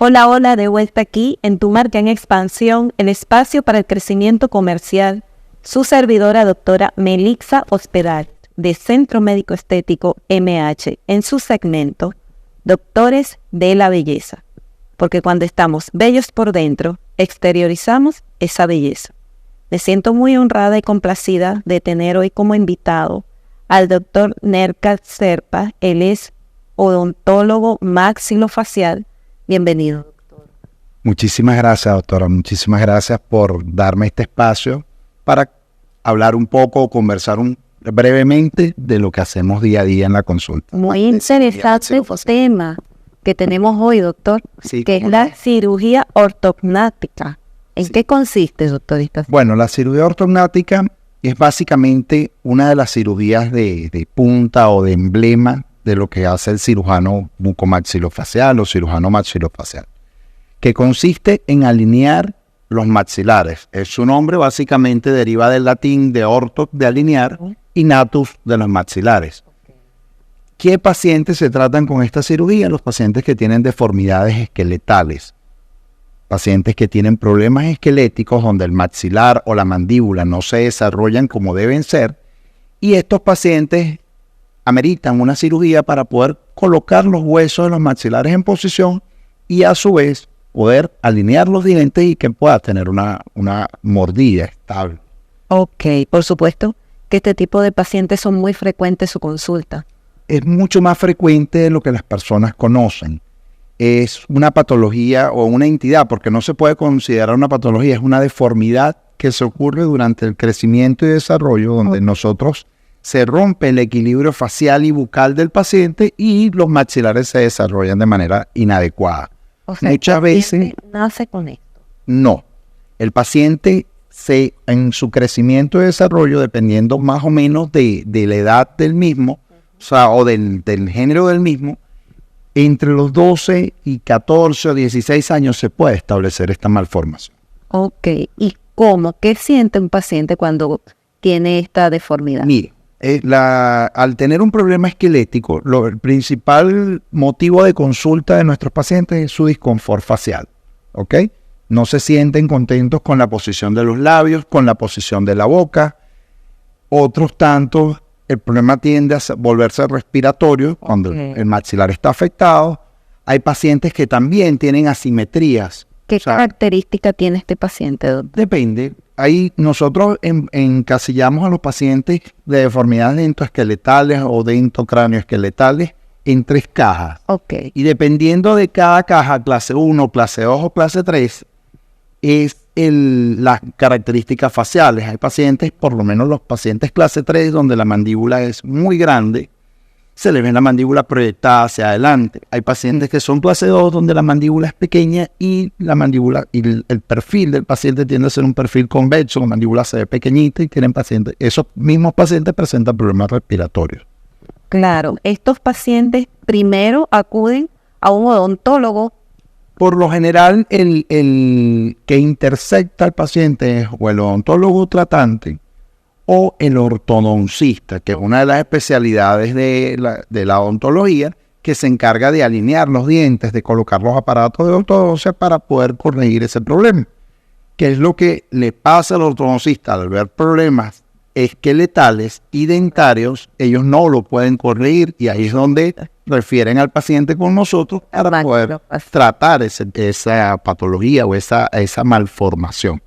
Hola, hola, de vuelta aquí en Tu Marca en Expansión, el espacio para el crecimiento comercial. Su servidora, doctora Melixa Hospedal, de Centro Médico Estético MH, en su segmento Doctores de la Belleza. Porque cuando estamos bellos por dentro, exteriorizamos esa belleza. Me siento muy honrada y complacida de tener hoy como invitado al doctor Nerka Serpa. Él es odontólogo maxilofacial. Bienvenido, doctor. Muchísimas gracias, doctora. Muchísimas gracias por darme este espacio para hablar un poco, conversar brevemente de lo que hacemos día a día en la consulta. Muy interesante el tema que tenemos hoy, doctor, Sí, que es la cirugía ortognática. ¿En qué consiste, doctor? Bueno, la cirugía ortognática es básicamente una de las cirugías de punta o de emblema de lo que hace el cirujano bucomaxilofacial o cirujano maxilofacial, que consiste en alinear los maxilares. Su nombre básicamente deriva del latín de orto, de alinear, y natus, de los maxilares. ¿Qué pacientes se tratan con esta cirugía? Los pacientes que tienen deformidades esqueletales, pacientes que tienen problemas esqueléticos donde el maxilar o la mandíbula no se desarrollan como deben ser, y estos pacientes ameritan una cirugía para poder colocar los huesos de los maxilares en posición y a su vez poder alinear los dientes y que pueda tener una mordida estable. Ok, por supuesto que este tipo de pacientes son muy frecuentes en su consulta. Es mucho más frecuente de lo que las personas conocen. Es una patología o una entidad, porque no se puede considerar una patología, es una deformidad que se ocurre durante el crecimiento y desarrollo, donde nosotros se rompe el equilibrio facial y bucal del paciente y los maxilares se desarrollan de manera inadecuada. O sea, muchas veces nace con esto. No. El paciente en su crecimiento y desarrollo, dependiendo más o menos de la edad del mismo, o del género del mismo, entre los 12 y 14 o 16 años se puede establecer esta malformación. Ok, ¿y cómo? ¿Qué siente un paciente cuando tiene esta deformidad? Mire, al tener un problema esquelético, el principal motivo de consulta de nuestros pacientes es su disconfort facial, ¿ok? No se sienten contentos con la posición de los labios, con la posición de la boca. Otros tantos, el problema tiende a volverse respiratorio cuando el maxilar está afectado. Hay pacientes que también tienen asimetrías. ¿Qué característica tiene este paciente, doctor? Depende. Ahí nosotros encasillamos a los pacientes de deformidades dentoesqueletales o dentocráneo-esqueletales en 3 cajas. Okay. Y dependiendo de cada caja, clase 1, clase 2 o clase 3, es las características faciales. Hay pacientes, por lo menos los pacientes clase 3, donde la mandíbula es muy grande, se le ve la mandíbula proyectada hacia adelante. Hay pacientes que son clase 2, donde la mandíbula es pequeña y la mandíbula y el perfil del paciente tiende a ser un perfil convexo, la mandíbula se ve pequeñita y tienen pacientes. Esos mismos pacientes presentan problemas respiratorios. Claro, estos pacientes primero acuden a un odontólogo. Por lo general, el que intersecta al paciente es o el odontólogo tratante o el ortodoncista, que es una de las especialidades de la odontología, que se encarga de alinear los dientes, de colocar los aparatos de ortodoncia para poder corregir ese problema. ¿Qué es lo que le pasa al ortodoncista al ver problemas esqueletales y dentarios? Ellos no lo pueden corregir y ahí es donde refieren al paciente con nosotros para poder tratar esa patología o esa malformación.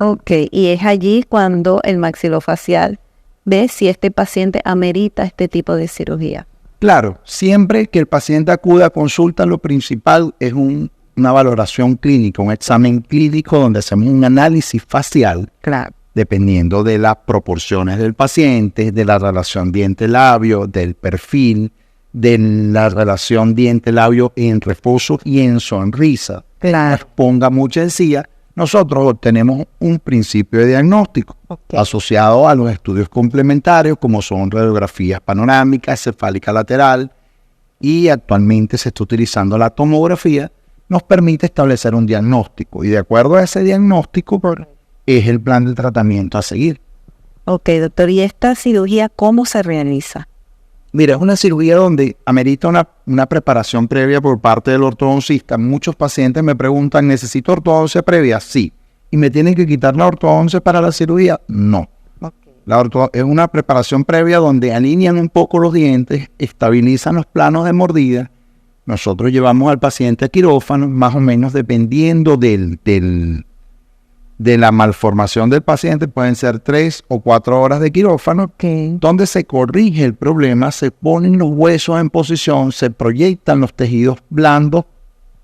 Ok, y es allí cuando el maxilofacial ve si este paciente amerita este tipo de cirugía. Claro, siempre que el paciente acude a consulta, lo principal es una valoración clínica, un examen clínico donde hacemos un análisis facial. Claro. Dependiendo de las proporciones del paciente, de la relación diente-labio, del perfil, de la relación diente-labio en reposo y en sonrisa. Claro. Ponga mucha encía. Nosotros obtenemos un principio de diagnóstico asociado a los estudios complementarios como son radiografías panorámicas, cefálica lateral, y actualmente se está utilizando la tomografía, nos permite establecer un diagnóstico y de acuerdo a ese diagnóstico es el plan de tratamiento a seguir. Ok, doctor, ¿y esta cirugía cómo se realiza? Mira, es una cirugía donde amerita una preparación previa por parte del ortodoncista. Muchos pacientes me preguntan, ¿necesito ortodoncia previa? Sí. ¿Y me tienen que quitar la ortodoncia para la cirugía? No. Es una preparación previa donde alinean un poco los dientes, estabilizan los planos de mordida. Nosotros llevamos al paciente a quirófano, más o menos dependiendo de la malformación del paciente, pueden ser 3 o 4 horas de quirófano, donde se corrige el problema, se ponen los huesos en posición, se proyectan los tejidos blandos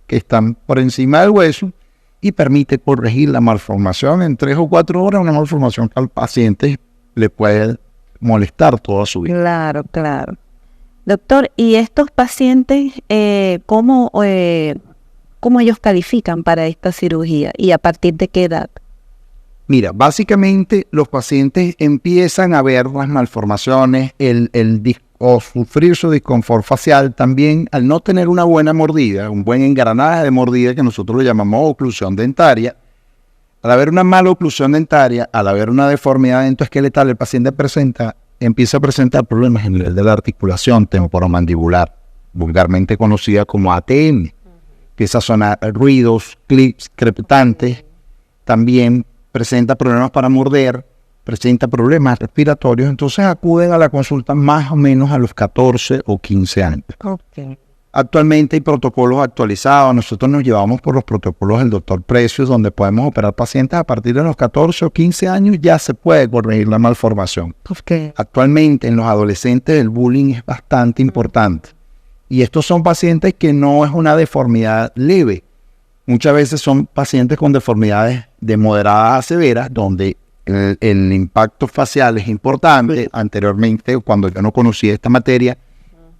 que están por encima del hueso y permite corregir la malformación en 3 o 4 horas, una malformación que al paciente le puede molestar toda su vida. Claro, claro. Doctor, ¿y estos pacientes cómo ellos califican para esta cirugía y a partir de qué edad? Mira, básicamente los pacientes empiezan a ver las malformaciones, o sufrir su disconfort facial también al no tener una buena mordida, un buen engranaje de mordida que nosotros le llamamos oclusión dentaria. Al haber una mala oclusión dentaria, al haber una deformidad dentoesqueletal, el paciente empieza a presentar problemas en el de la articulación temporomandibular, vulgarmente conocida como ATM. Empieza a sonar ruidos, clics, crepitantes. También presenta problemas para morder, presenta problemas respiratorios. Entonces acuden a la consulta más o menos a los 14 o 15 años. Okay. Actualmente hay protocolos actualizados. Nosotros nos llevamos por los protocolos del doctor Precios, donde podemos operar pacientes a partir de los 14 o 15 años. Ya se puede corregir la malformación. Okay. Actualmente en los adolescentes el bullying es bastante importante. Y estos son pacientes que no es una deformidad leve. Muchas veces son pacientes con deformidades de moderadas a severas, donde el impacto facial es importante. Anteriormente, cuando yo no conocía esta materia,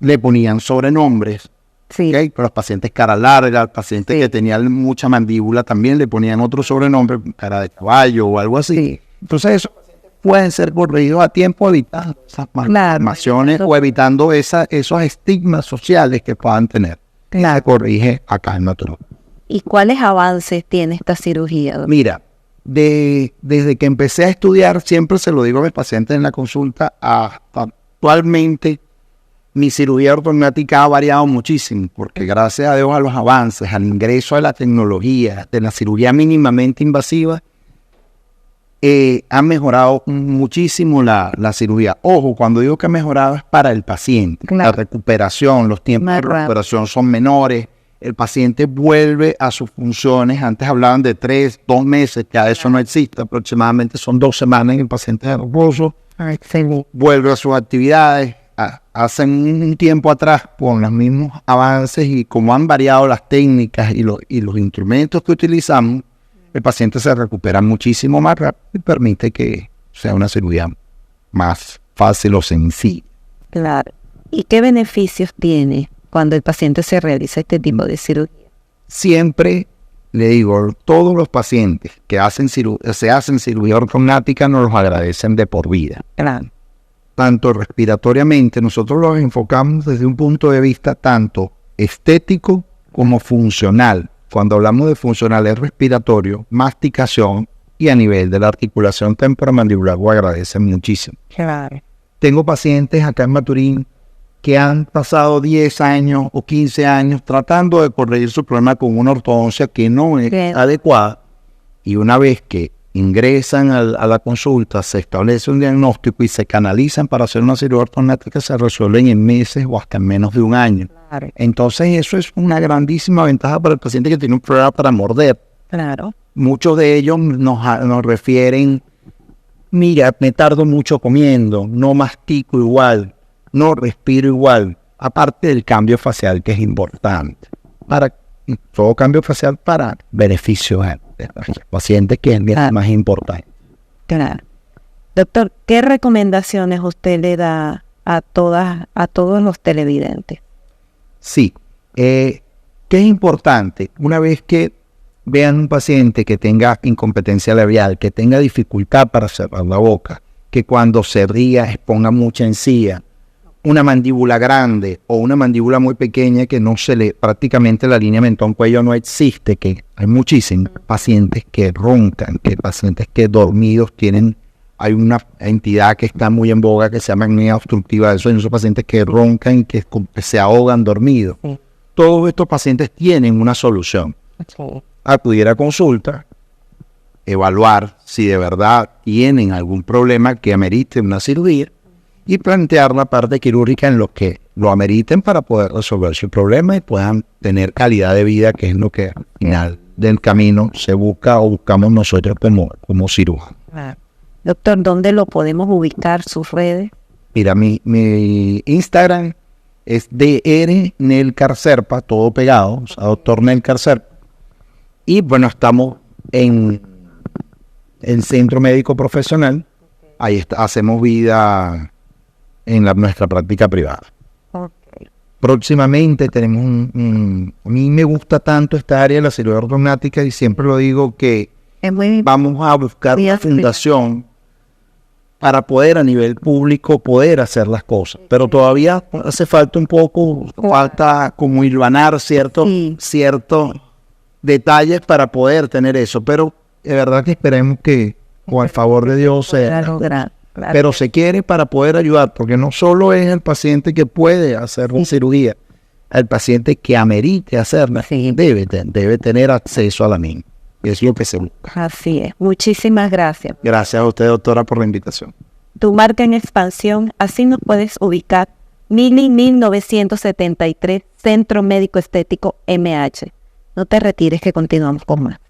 le ponían sobrenombres. Sí. ¿Okay? Pero los pacientes cara larga, pacientes que tenían mucha mandíbula, también le ponían otro sobrenombre, cara de caballo o algo así. Sí. Entonces esos pacientes pueden ser corregidos a tiempo evitando esas malformaciones o evitando esos estigmas sociales que puedan tener. Se corrige acá en Natural. ¿Y cuáles avances tiene esta cirugía, doctor? Mira, desde que empecé a estudiar, siempre se lo digo a mis pacientes en la consulta, hasta actualmente mi cirugía ortognática ha variado muchísimo, porque gracias a Dios a los avances, al ingreso de la tecnología, de la cirugía mínimamente invasiva, ha mejorado muchísimo la cirugía. Ojo, cuando digo que ha mejorado es para el paciente. Claro. La recuperación, los tiempos de recuperación son menores. El paciente vuelve a sus funciones. Antes hablaban de 3, 2 meses, ya eso no existe. Aproximadamente son 2 semanas en el paciente de reposo. Vuelve a sus actividades. Hace un tiempo atrás, con los mismos avances y como han variado las técnicas y los instrumentos que utilizamos, el paciente se recupera muchísimo más rápido y permite que sea una cirugía más fácil o sencilla. Claro. ¿Y qué beneficios tiene cuando el paciente se realiza este tipo de cirugía? Siempre le digo, todos los pacientes que se hacen cirugía ortognática nos los agradecen de por vida. Claro. Tanto respiratoriamente, nosotros los enfocamos desde un punto de vista tanto estético como funcional. Cuando hablamos de funcional es respiratorio, masticación y a nivel de la articulación temporomandibular lo agradecen muchísimo. Claro. Tengo pacientes acá en Maturín que han pasado 10 años o 15 años tratando de corregir su problema con una ortodoncia que no es adecuada, y una vez que ingresan a la consulta, se establece un diagnóstico y se canalizan para hacer una cirugía ortognática, se resuelven en meses o hasta en menos de un año. Claro. Entonces eso es una grandísima ventaja para el paciente que tiene un problema para morder. Claro. Muchos de ellos nos refieren, mira, me tardo mucho comiendo, no mastico igual, no respiro igual, aparte del cambio facial que es importante. Todo cambio facial para beneficio de los pacientes, que es más importante. Claro. Doctor, ¿qué recomendaciones usted le da a todos los televidentes? Sí, que es importante, una vez que vean un paciente que tenga incompetencia labial, que tenga dificultad para cerrar la boca, que cuando se ría exponga mucha encía, una mandíbula grande o una mandíbula muy pequeña que no se le, prácticamente la línea mentón-cuello no existe, que hay muchísimos pacientes que roncan, que pacientes que dormidos tienen hay una entidad que está muy en boga que se llama apnea obstructiva del sueño, esos pacientes que roncan y que se ahogan dormidos. Sí. Todos estos pacientes tienen una solución. Sí. Acudir a consulta, evaluar si de verdad tienen algún problema que amerite una cirugía y plantear la parte quirúrgica en lo que lo ameriten para poder resolver su problema y puedan tener calidad de vida, que es lo que al final del camino se busca o buscamos nosotros como cirujanos. Claro. Doctor, ¿dónde lo podemos ubicar, sus redes? Mira, mi Instagram es Dr. Nelcar Serpa, todo pegado, o sea, Dr. Nelcar Serpa. Y bueno, estamos en el Centro Médico Profesional. Ahí hacemos vida en nuestra práctica privada. Okay. Próximamente tenemos a mí me gusta tanto esta área de la cirugía ortognática y siempre lo digo que Es muy vamos a buscar una fundación para poder a nivel público poder hacer las cosas. Pero todavía hace falta un poco, falta como hilvanar ciertos detalles para poder tener eso. Pero de verdad que esperemos que con el favor de Dios sea. lograr. Claro. Pero se quiere para poder ayudar, porque no solo es el paciente que puede hacer una cirugía, el paciente que amerite hacerla debe tener acceso a la misma. Y es lo que se busca. Así es. Muchísimas gracias. Gracias a usted, doctora, por la invitación. Tu marca en expansión, así nos puedes ubicar. 1973, Centro Médico Estético MH. No te retires, que continuamos con más.